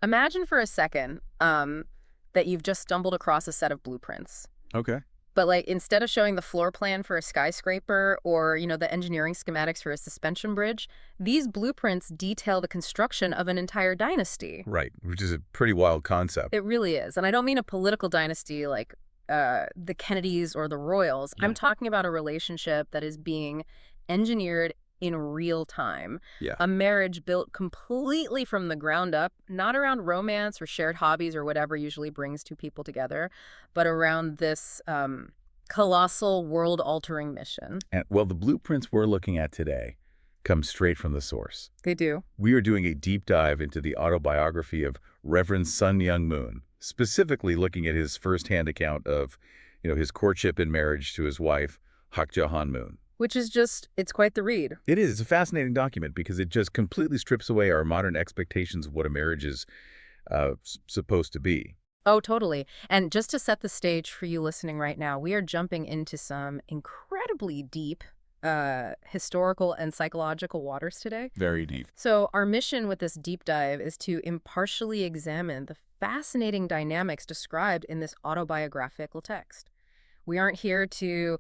Imagine for a second that you've just stumbled across a set of blueprints. Okay. But like instead of showing the floor plan for a skyscraper or, the engineering schematics for a suspension bridge, these blueprints detail the construction of an entire dynasty. Right, which is a pretty wild concept. It really is. And I don't mean a political dynasty like the Kennedys or the Royals. Yeah. I'm talking about a relationship that is being engineered in real time. Yeah. A marriage built completely from the ground up, not around romance or shared hobbies or whatever usually brings two people together, but around this colossal world-altering mission. And well, the blueprints we're looking at today come straight from the source. They do. We are doing a deep dive into the autobiography of Reverend Myung Moon, specifically looking at his firsthand account of, his courtship and marriage to his wife, Hak Ja Han Moon. Which is it's quite the read. It is. It's a fascinating document because it just completely strips away our modern expectations of what a marriage is supposed to be. Oh, totally. And just to set the stage for you listening right now, we are jumping into some incredibly deep historical and psychological waters today. Very deep. So our mission with this deep dive is to impartially examine the fascinating dynamics described in this autobiographical text. We aren't here to,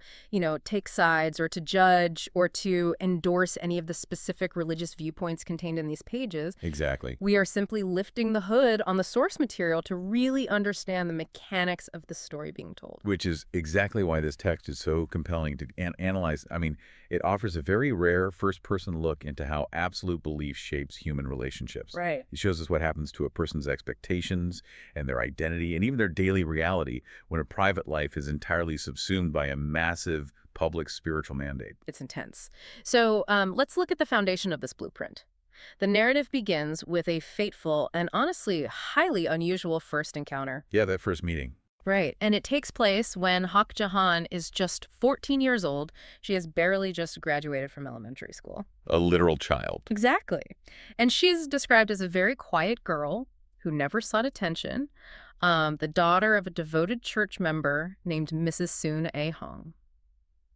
take sides or to judge or to endorse any of the specific religious viewpoints contained in these pages. Exactly. We are simply lifting the hood on the source material to really understand the mechanics of the story being told. Which is exactly why this text is so compelling to analyze. I mean, it offers a very rare first-person look into how absolute belief shapes human relationships. Right. It shows us what happens to a person's expectations and their identity and even their daily reality when a private life is entirely subsumed by a massive public spiritual mandate. It's intense. So let's look at the foundation of this blueprint. The narrative begins with a fateful and honestly highly unusual first encounter. Yeah, that first meeting. Right. And it takes place when Hak Ja Han is just 14 years old. She has barely just graduated from elementary school. A literal child. Exactly. And she's described as a very quiet girl who never sought attention, the daughter of a devoted church member named Mrs. Soon A. Hong.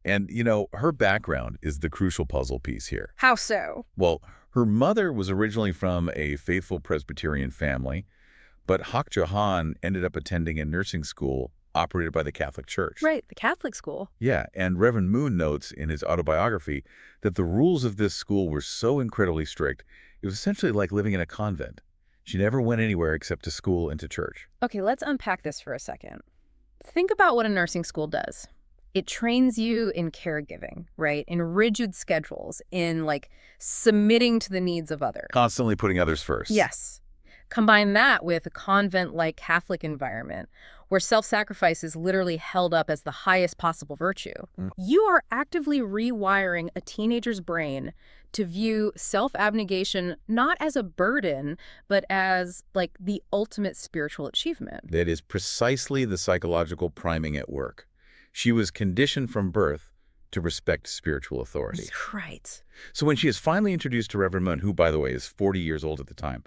And, her background is the crucial puzzle piece here. How so? Well, her mother was originally from a faithful Presbyterian family, but Hak Ja Han ended up attending a nursing school operated by the Catholic Church. Right, the Catholic school. Yeah, and Reverend Moon notes in his autobiography that the rules of this school were so incredibly strict, it was essentially like living in a convent. She never went anywhere except to school and to church. Okay, let's unpack this for a second. Think about what a nursing school does. It trains you in caregiving, right? In rigid schedules, in submitting to the needs of others. Constantly putting others first. Yes. Combine that with a convent-like Catholic environment where self-sacrifice is literally held up as the highest possible virtue. You are actively rewiring a teenager's brain to view self-abnegation not as a burden, but as the ultimate spiritual achievement. That is precisely the psychological priming at work. She was conditioned from birth to respect spiritual authority. Right. So when she is finally introduced to Reverend Moon, who, by the way, is 40 years old at the time,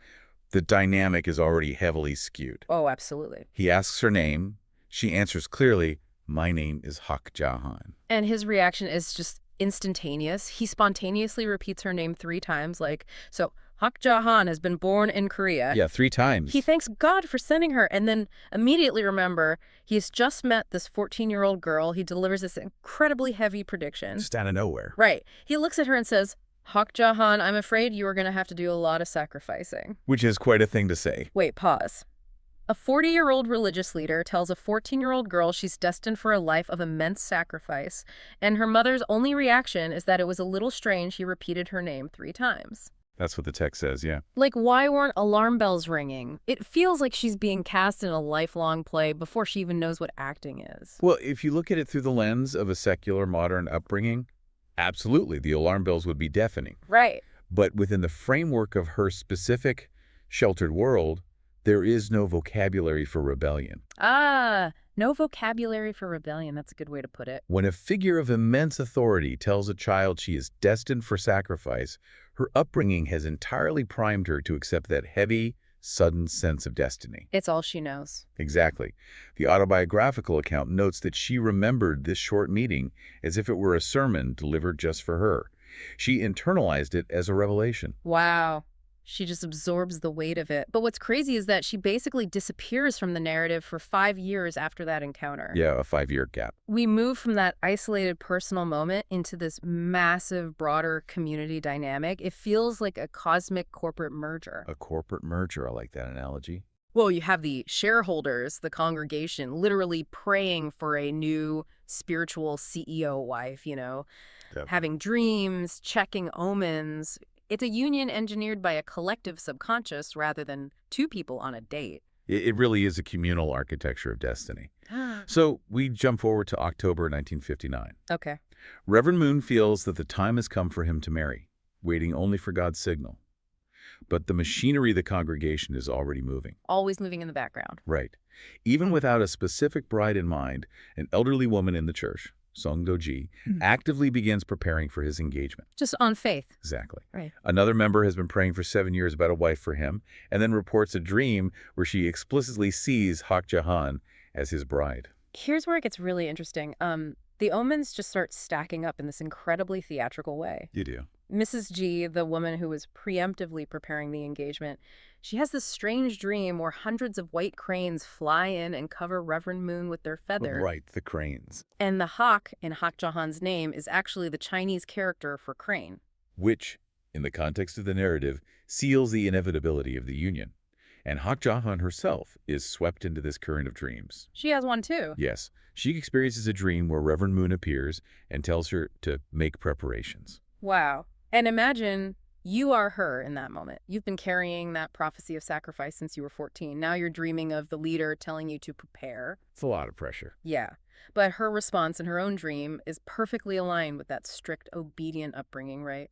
the dynamic is already heavily skewed. Oh, absolutely. He asks her name. She answers clearly, "My name is Hak Ja Han." And his reaction is just instantaneous. He spontaneously repeats her name 3 times, so Hak Ja Han has been born in Korea. Yeah, 3 times. He thanks God for sending her, and then immediately remember, he's just met this 14-year-old girl. He delivers this incredibly heavy prediction. Just out of nowhere. Right. He looks at her and says, "Hak Ja Han, I'm afraid you are going to have to do a lot of sacrificing." Which is quite a thing to say. Wait, pause. A 40-year-old religious leader tells a 14-year-old girl she's destined for a life of immense sacrifice, and her mother's only reaction is that it was a little strange he repeated her name 3 times. That's what the text says, yeah. Why weren't alarm bells ringing? It feels like she's being cast in a lifelong play before she even knows what acting is. Well, if you look at it through the lens of a secular modern upbringing, absolutely, the alarm bells would be deafening. Right. But within the framework of her specific sheltered world, there is no vocabulary for rebellion. No vocabulary for rebellion. That's a good way to put it. When a figure of immense authority tells a child she is destined for sacrifice, her upbringing has entirely primed her to accept that heavy, sudden sense of destiny. It's all she knows. Exactly. The autobiographical account notes that she remembered this short meeting as if it were a sermon delivered just for her. She internalized it as a revelation. Wow. She just absorbs the weight of it. But what's crazy is that she basically disappears from the narrative for 5 years after that encounter. Yeah, a 5-year gap. We move from that isolated personal moment into this massive, broader community dynamic. It feels like a cosmic corporate merger. A corporate merger, I like that analogy. Well, you have the shareholders, the congregation, literally praying for a new spiritual CEO wife, Yep. having dreams, checking omens. It's a union engineered by a collective subconscious rather than two people on a date. It really is a communal architecture of destiny. So we jump forward to October 1959. Okay. Reverend Moon feels that the time has come for him to marry, waiting only for God's signal. But the machinery of the congregation is already moving. Always moving in the background. Right. Even without a specific bride in mind, an elderly woman in the church, Song Do-ji, actively begins preparing for his engagement. Just on faith. Exactly. Right. Another member has been praying for 7 years about a wife for him, and then reports a dream where she explicitly sees Hak Ja Han as his bride. Here's where it gets really interesting. The omens just start stacking up in this incredibly theatrical way. You do. Mrs. G, the woman who was preemptively preparing the engagement, she has this strange dream where hundreds of white cranes fly in and cover Reverend Moon with their feathers. Right, the cranes. And the Hak in Hak Ja Han's name is actually the Chinese character for crane. Which, in the context of the narrative, seals the inevitability of the union. And Hak Ja Han herself is swept into this current of dreams. She has one too. Yes, she experiences a dream where Reverend Moon appears and tells her to make preparations. Wow. And imagine you are her in that moment. You've been carrying that prophecy of sacrifice since you were 14. Now you're dreaming of the leader telling you to prepare. It's a lot of pressure. Yeah. But her response in her own dream is perfectly aligned with that strict, obedient upbringing, right?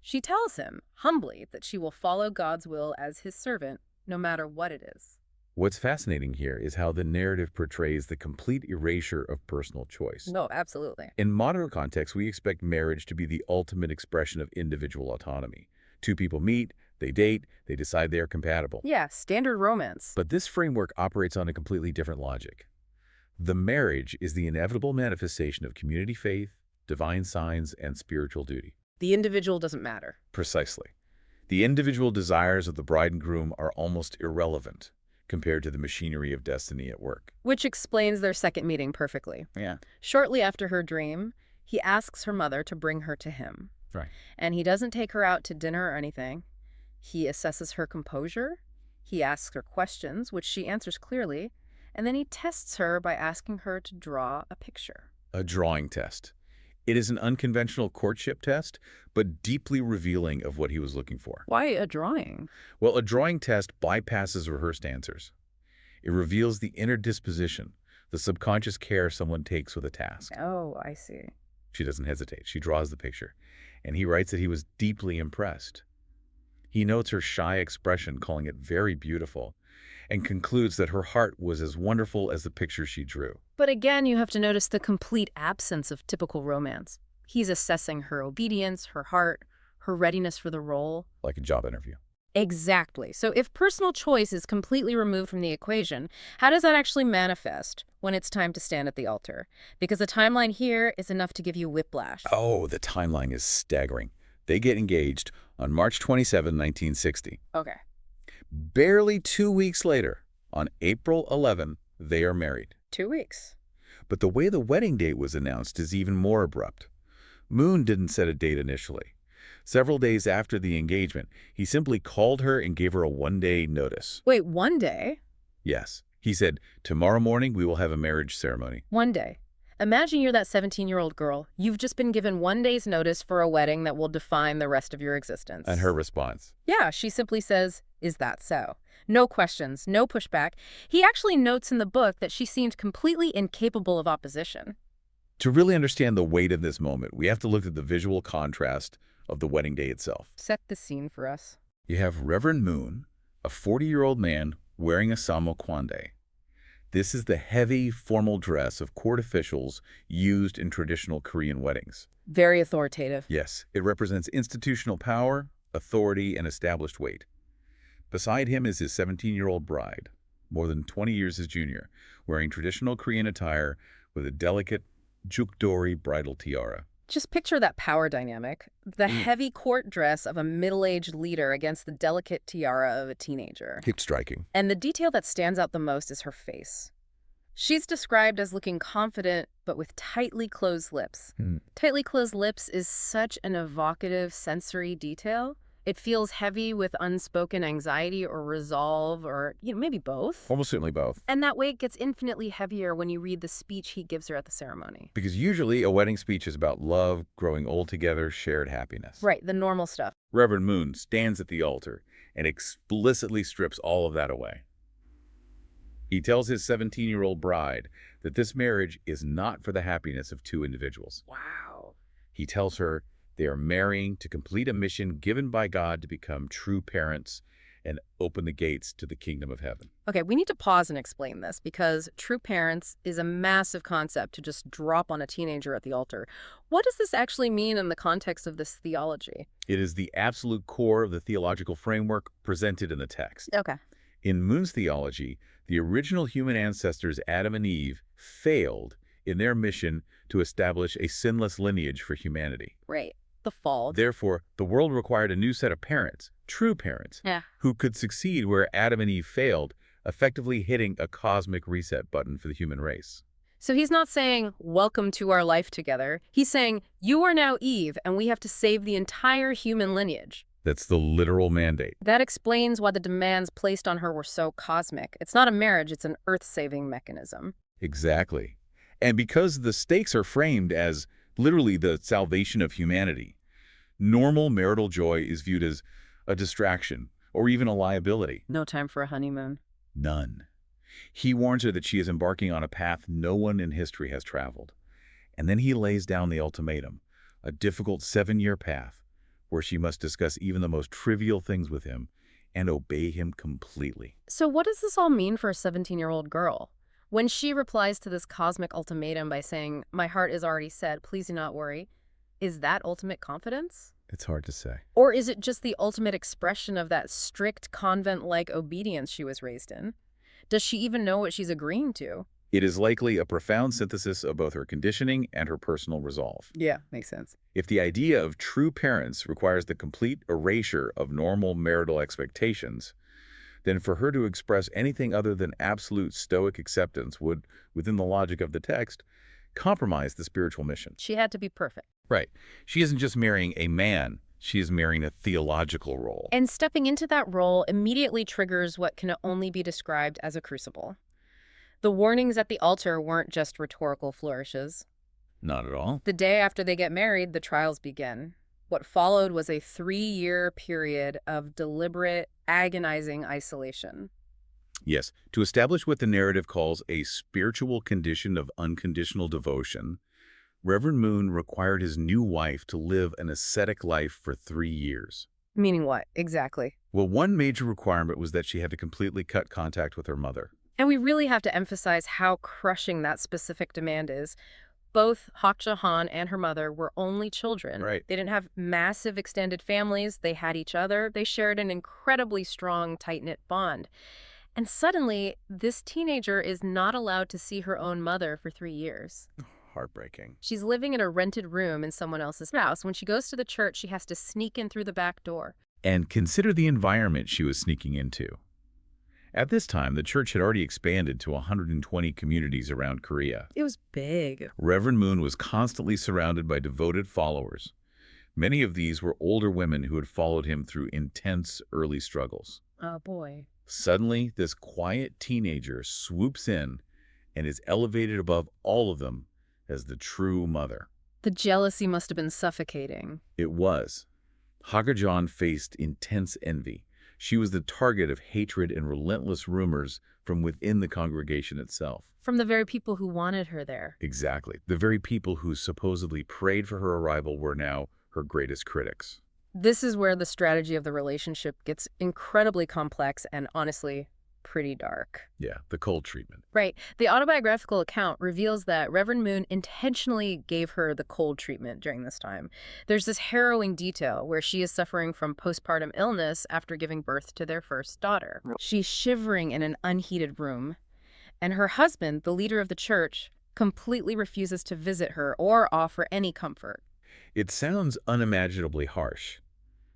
She tells him, humbly, that she will follow God's will as his servant, no matter what it is. What's fascinating here is how the narrative portrays the complete erasure of personal choice. No, absolutely. In modern context, we expect marriage to be the ultimate expression of individual autonomy. Two people meet, they date, they decide they are compatible. Yeah, standard romance. But this framework operates on a completely different logic. The marriage is the inevitable manifestation of community faith, divine signs, and spiritual duty. The individual doesn't matter. Precisely. The individual desires of the bride and groom are almost irrelevant compared to the machinery of destiny at work. Which explains their second meeting perfectly. Yeah. Shortly after her dream, he asks her mother to bring her to him. Right. And he doesn't take her out to dinner or anything. He assesses her composure. He asks her questions, which she answers clearly. And then he tests her by asking her to draw a picture. A drawing test. It is an unconventional courtship test, but deeply revealing of what he was looking for. Why a drawing? Well, a drawing test bypasses rehearsed answers. It reveals the inner disposition, the subconscious care someone takes with a task. Oh, I see. She doesn't hesitate. She draws the picture, and he writes that he was deeply impressed. He notes her shy expression, calling it very beautiful, and concludes that her heart was as wonderful as the picture she drew. But again, you have to notice the complete absence of typical romance. He's assessing her obedience, her heart, her readiness for the role. Like a job interview. Exactly. So if personal choice is completely removed from the equation, how does that actually manifest when it's time to stand at the altar? Because the timeline here is enough to give you whiplash. Oh, the timeline is staggering. They get engaged on March 27, 1960. Okay. Barely 2 weeks later, on April 11, they are married. 2 weeks. But the way the wedding date was announced is even more abrupt. Moon didn't set a date initially. Several days after the engagement, he simply called her and gave her a one-day notice. Wait, 1 day? Yes. He said, tomorrow morning we will have a marriage ceremony. 1 day. Imagine you're that 17-year-old girl. You've just been given 1 day's notice for a wedding that will define the rest of your existence. And her response? Yeah, she simply says, "Is that so?" No questions, no pushback. He actually notes in the book that she seemed completely incapable of opposition. To really understand the weight of this moment, we have to look at the visual contrast of the wedding day itself. Set the scene for us. You have Reverend Moon, a 40-year-old man wearing a samokwande. This is the heavy, formal dress of court officials used in traditional Korean weddings. Very authoritative. Yes, it represents institutional power, authority, and established weight. Beside him is his 17-year-old bride, more than 20 years his junior, wearing traditional Korean attire with a delicate jukdori bridal tiara. Just picture that power dynamic. The heavy court dress of a middle-aged leader against the delicate tiara of a teenager. Keep striking. And the detail that stands out the most is her face. She's described as looking confident, but with tightly closed lips. Tightly closed lips is such an evocative sensory detail. It feels heavy with unspoken anxiety or resolve or, maybe both. Almost certainly both. And that weight gets infinitely heavier when you read the speech he gives her at the ceremony. Because usually a wedding speech is about love, growing old together, shared happiness. Right, the normal stuff. Reverend Moon stands at the altar and explicitly strips all of that away. He tells his 17-year-old bride that this marriage is not for the happiness of two individuals. Wow. He tells her they are marrying to complete a mission given by God to become true parents and open the gates to the kingdom of heaven. Okay, we need to pause and explain this because true parents is a massive concept to just drop on a teenager at the altar. What does this actually mean in the context of this theology? It is the absolute core of the theological framework presented in the text. Okay. In Moon's theology, the original human ancestors, Adam and Eve, failed in their mission to establish a sinless lineage for humanity. Right. The fall. Therefore, the world required a new set of parents, true parents, who could succeed where Adam and Eve failed, effectively hitting a cosmic reset button for the human race. So he's not saying, welcome to our life together. He's saying, you are now Eve, and we have to save the entire human lineage. That's the literal mandate. That explains why the demands placed on her were so cosmic. It's not a marriage, it's an earth-saving mechanism. Exactly. And because the stakes are framed as literally the salvation of humanity, normal marital joy is viewed as a distraction or even a liability. No time for a honeymoon. None. He warns her that she is embarking on a path no one in history has traveled. And then he lays down the ultimatum, a difficult 7-year path where she must discuss even the most trivial things with him and obey him completely. So what does this all mean for a 17-year-old girl? When she replies to this cosmic ultimatum by saying, my heart is already set, please do not worry, is that ultimate confidence? It's hard to say. Or is it just the ultimate expression of that strict convent-like obedience she was raised in? Does she even know what she's agreeing to? It is likely a profound synthesis of both her conditioning and her personal resolve. Yeah, makes sense. If the idea of true parents requires the complete erasure of normal marital expectations, then for her to express anything other than absolute stoic acceptance would, within the logic of the text, compromise the spiritual mission. She had to be perfect. Right. She isn't just marrying a man, she is marrying a theological role. And stepping into that role immediately triggers what can only be described as a crucible. The warnings at the altar weren't just rhetorical flourishes. Not at all. The day after they get married, the trials begin. What followed was a 3-year period of deliberate, agonizing isolation. Yes, to establish what the narrative calls a spiritual condition of unconditional devotion, Reverend Moon required his new wife to live an ascetic life for 3 years. Meaning what, exactly? Well, one major requirement was that she had to completely cut contact with her mother. And we really have to emphasize how crushing that specific demand is. Both Hak Ja Han and her mother were only children. Right. They didn't have massive extended families. They had each other. They shared an incredibly strong, tight-knit bond. And suddenly, this teenager is not allowed to see her own mother for 3 years. Heartbreaking. She's living in a rented room in someone else's house. When she goes to the church, she has to sneak in through the back door. And consider the environment she was sneaking into. At this time, the church had already expanded to 120 communities around Korea. It was big. Reverend Moon was constantly surrounded by devoted followers. Many of these were older women who had followed him through intense early struggles. Oh, boy. Suddenly, this quiet teenager swoops in and is elevated above all of them as the true mother. The jealousy must have been suffocating. It was. Hak Ja Han faced intense envy. She was the target of hatred and relentless rumors from within the congregation itself. From the very people who wanted her there. Exactly. The very people who supposedly prayed for her arrival were now her greatest critics. This is where the strategy of the relationship gets incredibly complex and, honestly, pretty dark. Yeah, the cold treatment. Right. The autobiographical account reveals that Reverend Moon intentionally gave her the cold treatment during this time. There's this harrowing detail where she is suffering from postpartum illness after giving birth to their first daughter. She's shivering in an unheated room, and her husband, the leader of the church, completely refuses to visit her or offer any comfort. It sounds unimaginably harsh,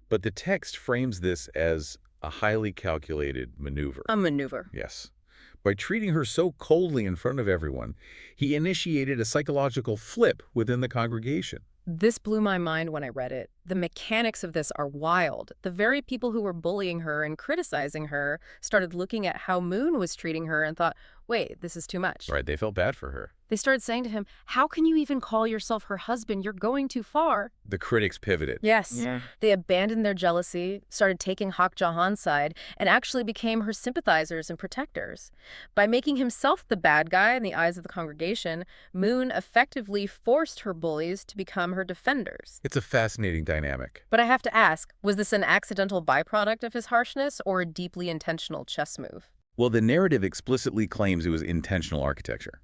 but the text frames this as a highly calculated maneuver. A maneuver. Yes. By treating her so coldly in front of everyone, he initiated a psychological flip within the congregation. This blew my mind when I read it. The mechanics of this are wild. The very people who were bullying her and criticizing her started looking at how Moon was treating her and thought, wait, this is too much. Right, they felt bad for her. They started saying to him, how can you even call yourself her husband? You're going too far. The critics pivoted. Yes. Yeah. They abandoned their jealousy, started taking Hak Ja Han's side, and actually became her sympathizers and protectors. By making himself the bad guy in the eyes of the congregation, Moon effectively forced her bullies to become her defenders. It's a fascinating dynamic. But I have to ask, was this an accidental byproduct of his harshness or a deeply intentional chess move? Well, the narrative explicitly claims it was intentional architecture.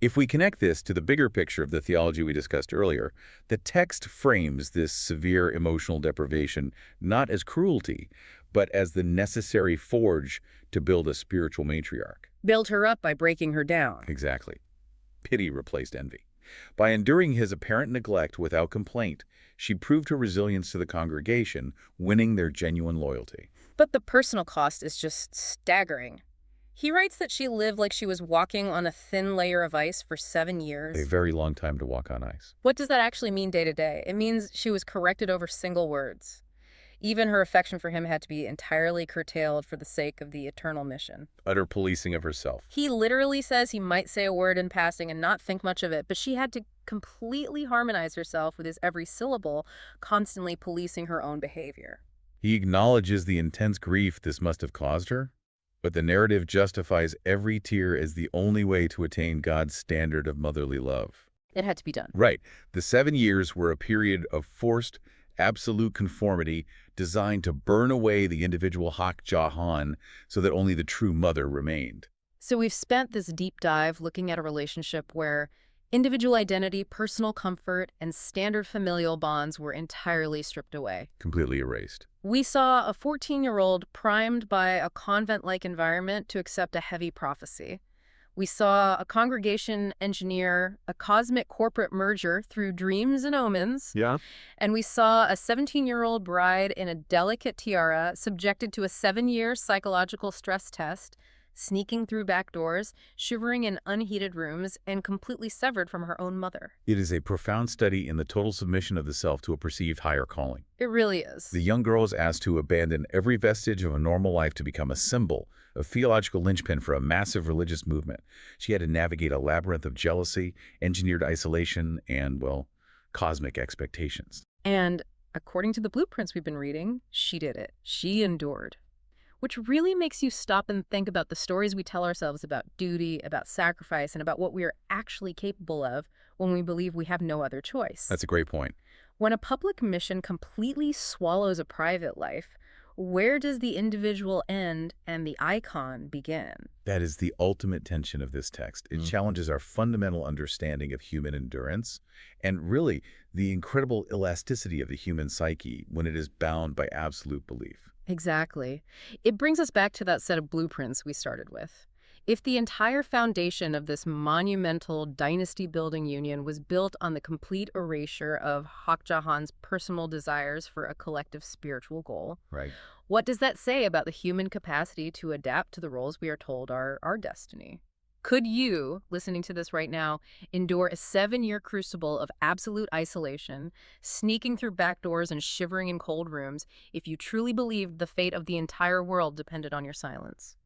If we connect this to the bigger picture of the theology we discussed earlier, the text frames this severe emotional deprivation not as cruelty, but as the necessary forge to build a spiritual matriarch. Build her up by breaking her down. Exactly. Pity replaced envy. By enduring his apparent neglect without complaint, she proved her resilience to the congregation, winning their genuine loyalty. But the personal cost is just staggering. He writes that she lived like she was walking on a thin layer of ice for 7 years. A very long time to walk on ice. What does that actually mean day to day? It means she was corrected over single words. Even her affection for him had to be entirely curtailed for the sake of the eternal mission. Utter policing of herself. He literally says he might say a word in passing and not think much of it, but she had to completely harmonize herself with his every syllable, constantly policing her own behavior. He acknowledges the intense grief this must have caused her, but the narrative justifies every tear as the only way to attain God's standard of motherly love. It had to be done. Right. The 7 years were a period of forced, absolute conformity designed to burn away the individual Hak Ja Han so that only the true mother remained. So we've spent this deep dive looking at a relationship where individual identity, personal comfort, and standard familial bonds were entirely stripped away. Completely erased. We saw a 14-year-old primed by a convent-like environment to accept a heavy prophecy. We saw a congregation engineer a cosmic corporate merger through dreams and omens. Yeah. And we saw a 17-year-old bride in a delicate tiara subjected to a 7-year psychological stress test, sneaking through back doors, shivering in unheated rooms, and completely severed from her own mother. It is a profound study in the total submission of the self to a perceived higher calling. It really is. The young girl is asked to abandon every vestige of a normal life to become a symbol, a theological linchpin for a massive religious movement. She had to navigate a labyrinth of jealousy, engineered isolation, and, well, cosmic expectations. And according to the blueprints we've been reading, she did it. She endured. Which really makes you stop and think about the stories we tell ourselves about duty, about sacrifice, and about what we are actually capable of when we believe we have no other choice. That's a great point. When a public mission completely swallows a private life, where does the individual end and the icon begin? That is the ultimate tension of this text. It challenges our fundamental understanding of human endurance and really the incredible elasticity of the human psyche when it is bound by absolute belief. Exactly. It brings us back to that set of blueprints we started with. If the entire foundation of this monumental dynasty-building union was built on the complete erasure of Hak Ja Han's personal desires for a collective spiritual goal, Right. what does that say about the human capacity to adapt to the roles we are told are our destiny? Could you, listening to this right now, endure a 7-year crucible of absolute isolation, sneaking through back doors and shivering in cold rooms, if you truly believed the fate of the entire world depended on your silence?